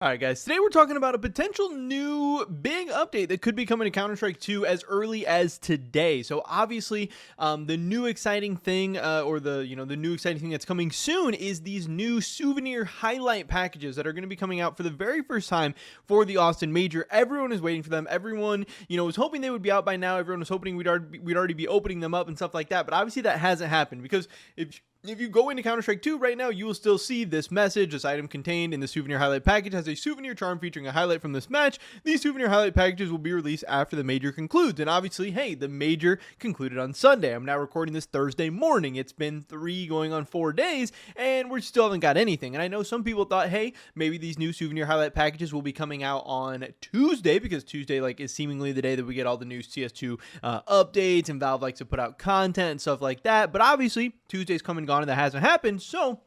All right, guys. Today we're talking about a potential new big update that could be coming to Counter-Strike 2 as early as today. So obviously, the new exciting thing, or the new exciting thing that's coming soon, is these new souvenir highlight packages that are going to be coming out for the very first time for the Austin Major. Everyone is waiting for them. Everyone, was hoping they would be out by now. Everyone was hoping we'd already be opening them up and stuff like that. But obviously, that hasn't happened because if you go into Counter-Strike 2 right now, you will still see this message. This item contained in the souvenir highlight package has a souvenir charm featuring a highlight from this match. These souvenir highlight packages will be released after the major concludes. And obviously, hey, the major concluded on Sunday. I'm now recording this Thursday morning. It's been 3 going on 4 days, and we still haven't got anything. And I know some people thought, hey, maybe these new souvenir highlight packages will be coming out on Tuesday, because Tuesday is seemingly the day that we get all the new CS2 updates, and Valve likes to put out content and stuff like that. But obviously, Tuesday's come and gone, and that hasn't happened. So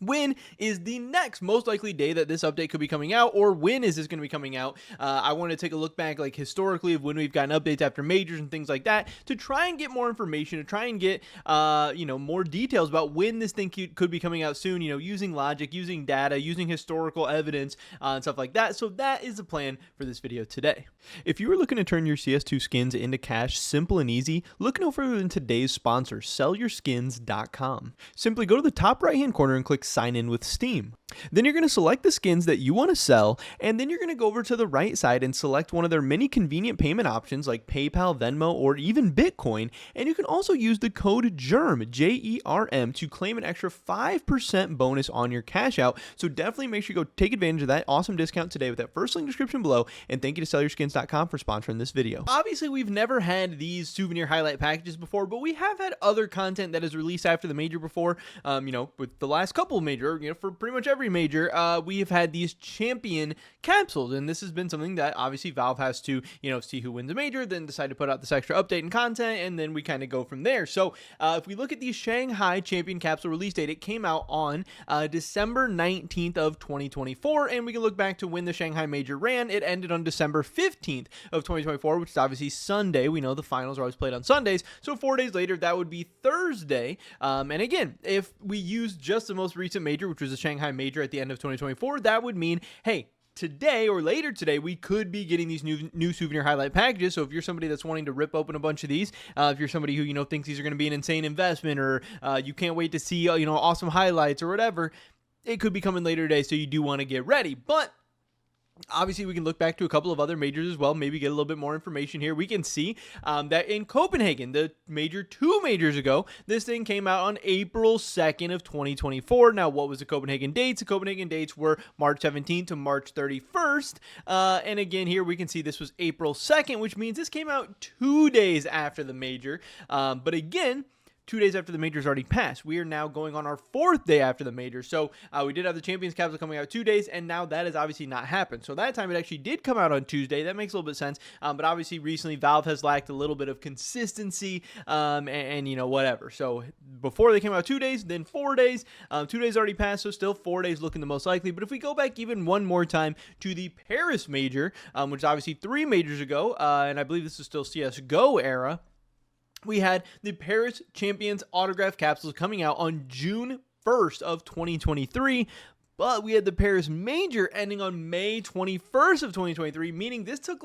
when is the next most likely day that this update could be coming out, or when is this going to be coming out? I want to take a look back historically of when we've gotten updates after majors and things like that to try and get more information, to try and get more details about when this thing could be coming out soon, using logic, using data, using historical evidence, and stuff like that. So that is the plan for this video today. If you are looking to turn your CS2 skins into cash simple and easy, look no further than today's sponsor, sellyourskins.com. Simply go to the top right hand corner and click sign in with Steam. Then you're going to select the skins that you want to sell, and then you're going to go over to the right side and select one of their many convenient payment options like PayPal, Venmo, or even Bitcoin. And you can also use the code JERM, J-E-R-M, to claim an extra 5% bonus on your cash out. So definitely make sure you go take advantage of that awesome discount today with that first link description below. And thank you to sellyourskins.com for sponsoring this video. Obviously, we've never had these souvenir highlight packages before, but we have had other content that is released after the major before. With the last couple of major, for pretty much every major, we have had these champion capsules, and this has been something that obviously Valve has to, see who wins a major, then decide to put out this extra update and content, and then we kind of go from there. So if we look at the Shanghai champion capsule release date, it came out on December 19th of 2024, and we can look back to when the Shanghai major ran. It ended on December 15th of 2024, which is obviously Sunday. We know the finals are always played on Sundays, so 4 days later, that would be Thursday. And again, if we use just the most recent major, which was the Shanghai major at the end of 2024, that would mean, hey, today or later today, we could be getting these new souvenir highlight packages. So if you're somebody that's wanting to rip open a bunch of these, if you're somebody who, thinks these are going to be an insane investment, or you can't wait to see, awesome highlights or whatever, it could be coming later today. So you do want to get ready. But obviously, we can look back to a couple of other majors as well, maybe get a little bit more information here. We can see that in Copenhagen, the major 2 majors ago, this thing came out on April 2nd of 2024. Now, what was the Copenhagen dates? The Copenhagen dates were March 17th to March 31st. And again, here we can see this was April 2nd, which means this came out 2 days after the major. But again, 2 days after the major's already passed. We are now going on our 4th day after the major. So we did have the Champions Capsule coming out 2 days, and now that has obviously not happened. So that time it actually did come out on Tuesday. That makes a little bit of sense. But obviously recently Valve has lacked a little bit of consistency and whatever. So before they came out 2 days, then 4 days. 2 days already passed, so still 4 days looking the most likely. But if we go back even one more time to the Paris major, which is obviously 3 majors ago, and I believe this is still CSGO era, we had the Paris Champions autograph capsules coming out on June 1st of 2023. But we had the Paris Major ending on May 21st of 2023, meaning this took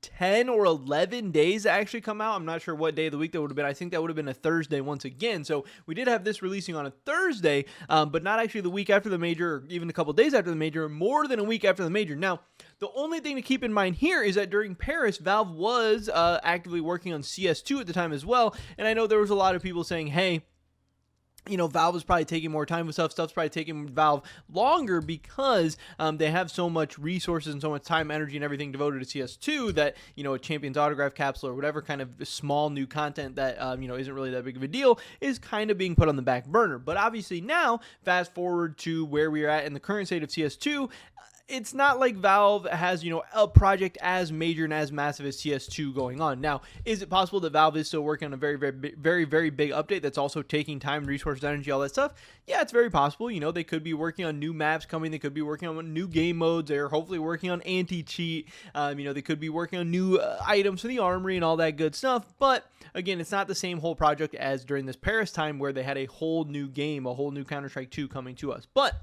10 or 11 days to actually come out. I'm not sure what day of the week that would have been. I think that would have been a Thursday once again. So we did have this releasing on a Thursday, but not actually the week after the major, or even a couple days after the major, more than a week after the major. Now, the only thing to keep in mind here is that during Paris, Valve was actively working on CS2 at the time as well. And I know there was a lot of people saying, hey, Valve is probably taking more time with stuff. Stuff's probably taking Valve longer because they have so much resources and so much time, energy, and everything devoted to CS2 that, a Champions autograph capsule or whatever kind of small new content that, isn't really that big of a deal is kind of being put on the back burner. But obviously now, fast forward to where we are at in the current state of CS2, it's not like Valve has, a project as major and as massive as CS2 going on. Now, is it possible that Valve is still working on a very, very big update that's also taking time, resources, energy, all that stuff? Yeah, it's very possible. They could be working on new maps coming. They could be working on new game modes. They're hopefully working on anti-cheat. They could be working on new items for the armory and all that good stuff. But again, it's not the same whole project as during this Paris time where they had a whole new game, a whole new Counter-Strike 2 coming to us. But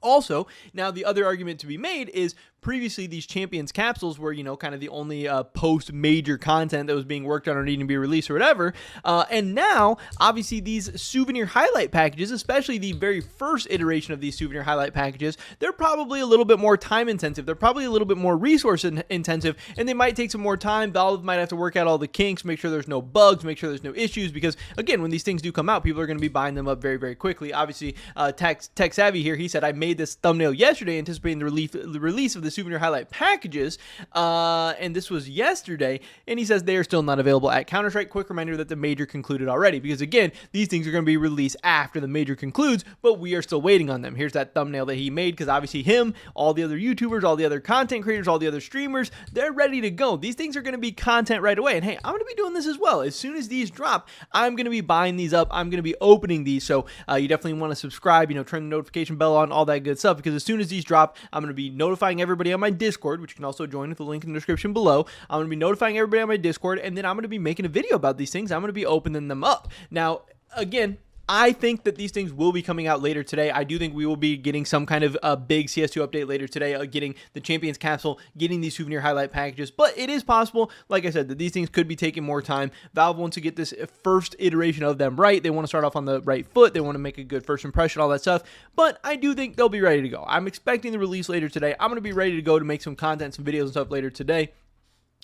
Also, now the other argument to be made is previously these Champions capsules were, kind of the only post-major content that was being worked on or needing to be released or whatever. And now, obviously, these souvenir highlight packages, especially the very first iteration of these souvenir highlight packages, they're probably a little bit more time intensive. They're probably a little bit more resource intensive, and they might take some more time. Valve might have to work out all the kinks, make sure there's no bugs, make sure there's no issues, because again, when these things do come out, people are going to be buying them up very, very quickly. Obviously, Tech Savvy here, he said, I made this thumbnail yesterday anticipating the release of the souvenir highlight packages, and this was yesterday, and he says they are still not available at Counter-Strike. Quick reminder that the major concluded already, because again, these things are going to be released after the major concludes, but we are still waiting on them. Here's that thumbnail that he made, because obviously him, all the other YouTubers, all the other content creators, all the other streamers, they're ready to go. These things are going to be content right away, and hey, I'm going to be doing this as well. As soon as these drop, I'm going to be buying these up. I'm going to be opening these, so you definitely want to subscribe, turn the notification bell on, all that good stuff, because as soon as these drop, I'm going to be notifying everybody on my Discord, which you can also join with the link in the description below. I'm going to be notifying everybody on my Discord, and then I'm going to be making a video about these things. I'm going to be opening them up. Now, again, I think that these things will be coming out later today. I do think we will be getting some kind of a big CS2 update later today, getting the Champions capsule, getting these souvenir highlight packages, but it is possible, like I said, that these things could be taking more time. Valve wants to get this first iteration of them right. They want to start off on the right foot. They want to make a good first impression, all that stuff, but I do think they'll be ready to go. I'm expecting the release later today. I'm going to be ready to go to make some content, some videos and stuff later today.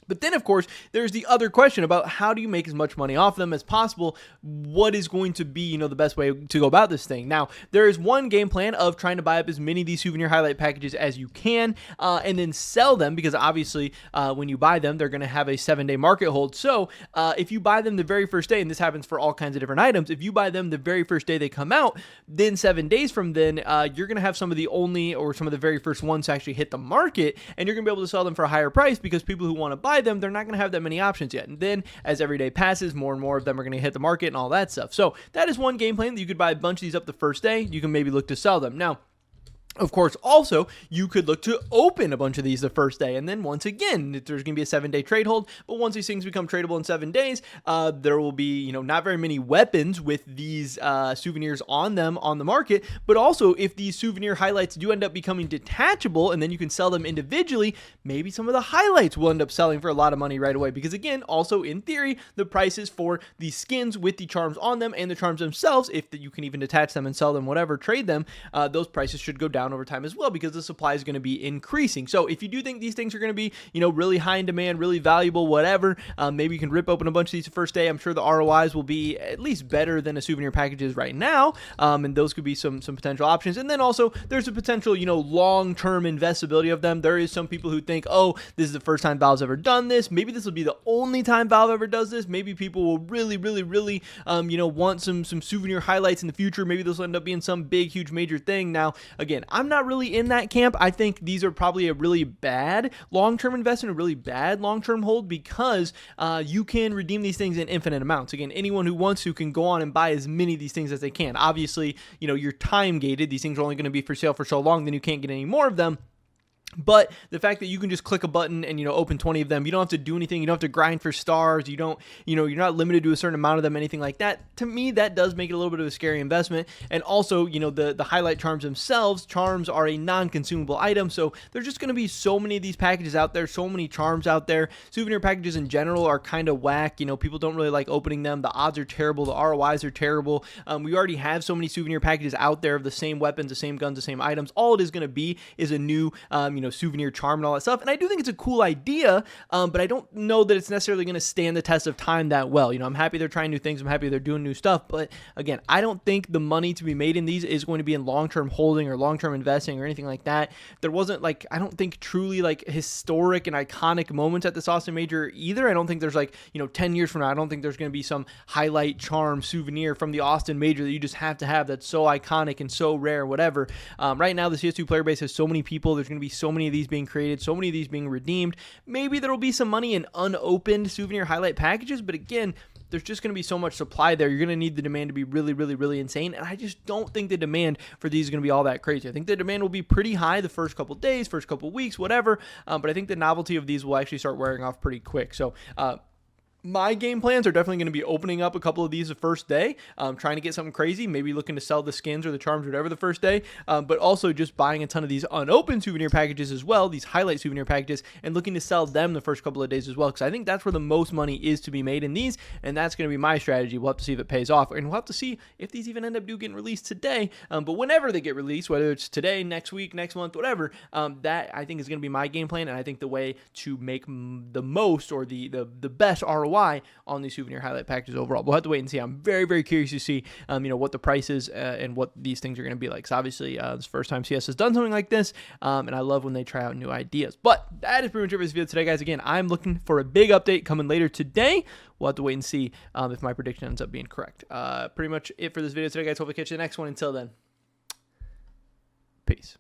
But then, of course, there's the other question about how do you make as much money off them as possible? What is going to be, the best way to go about this thing? Now, there is one game plan of trying to buy up as many of these souvenir highlight packages as you can, and then sell them, because obviously when you buy them, they're going to have a 7-day market hold. So if you buy them the very first day, and this happens for all kinds of different items, if you buy them the very first day they come out, then 7 days from then, you're going to have some of the only, or some of the very first ones to actually hit the market, and you're going to be able to sell them for a higher price, because people who want to buy them, they're not going to have that many options yet. And then as every day passes, more and more of them are going to hit the market and all that stuff. So that is one game plan, that you could buy a bunch of these up the first day. You can maybe look to sell them. Now, of course, also, you could look to open a bunch of these the first day, and then once again, there's going to be a 7-day trade hold, but once these things become tradable in 7 days, there will be, not very many weapons with these souvenirs on them on the market, but also, if these souvenir highlights do end up becoming detachable, and then you can sell them individually, maybe some of the highlights will end up selling for a lot of money right away, because again, also, in theory, the prices for the skins with the charms on them, and the charms themselves, if you can even detach them and sell them, whatever, trade them, those prices should go down over time as well, because the supply is going to be increasing. So if you do think these things are going to be, really high in demand, really valuable, whatever, maybe you can rip open a bunch of these the first day. I'm sure the ROIs will be at least better than a souvenir package is right now, and those could be some potential options. And then also, there's a potential, long-term investability of them. There is some people who think, oh, this is the first time Valve's ever done this. Maybe this will be the only time Valve ever does this. Maybe people will really, really, really, want some souvenir highlights in the future. Maybe this will end up being some big, huge, major thing. Now, again, I'm not really in that camp. I think these are probably a really bad long-term investment, a really bad long-term hold, because you can redeem these things in infinite amounts. Again, anyone who wants to can go on and buy as many of these things as they can. Obviously, you're time gated. These things are only going to be for sale for so long, then you can't get any more of them. But the fact that you can just click a button and, open 20 of them, you don't have to do anything. You don't have to grind for stars. You don't, you're not limited to a certain amount of them, anything like that. To me, that does make it a little bit of a scary investment. And also, the highlight charms themselves, charms are a non-consumable item. So there's just going to be so many of these packages out there, so many charms out there. Souvenir packages in general are kind of whack. People don't really like opening them. The odds are terrible. The ROIs are terrible. We already have so many souvenir packages out there of the same weapons, the same guns, the same items. All it is going to be is a new, souvenir charm and all that stuff. And I do think it's a cool idea, but I don't know that it's necessarily going to stand the test of time that well. I'm happy they're trying new things. I'm happy they're doing new stuff. But again, I don't think the money to be made in these is going to be in long-term holding or long-term investing or anything like that. There wasn't I don't think truly historic and iconic moments at this Austin Major either. I don't think there's 10 years from now, I don't think there's going to be some highlight charm souvenir from the Austin Major that you just have to have that's so iconic and so rare, whatever. Right now, the CS2 player base has so many people. There's going to be so many of these being created, so many of these being redeemed. Maybe there will be some money in unopened souvenir highlight packages, but again, there's just going to be so much supply there. You're going to need the demand to be really, really, really insane, and I just don't think the demand for these is going to be all that crazy. I think the demand will be pretty high the first couple days, first couple weeks, whatever, but I think the novelty of these will actually start wearing off pretty quick. So My game plans are definitely going to be opening up a couple of these the first day, trying to get something crazy, maybe looking to sell the skins or the charms or whatever the first day, but also just buying a ton of these unopened souvenir packages as well, these highlight souvenir packages, and looking to sell them the first couple of days as well, because I think that's where the most money is to be made in these, and that's going to be my strategy. We'll have to see if it pays off, and we'll have to see if these even end up getting released today, but whenever they get released, whether it's today, next week, next month, whatever, that I think is going to be my game plan, and I think the way to make the most or the best ROI on these souvenir highlight packages overall. We'll have to wait and see. I'm very, very curious to see, what the price is and what these things are going to be like. So obviously, it's the first time CS has done something like this, and I love when they try out new ideas. But that is pretty much it for this video today, guys. Again, I'm looking for a big update coming later today. We'll have to wait and see if my prediction ends up being correct. Pretty much it for this video today, guys. Hope to catch you in the next one. Until then, peace.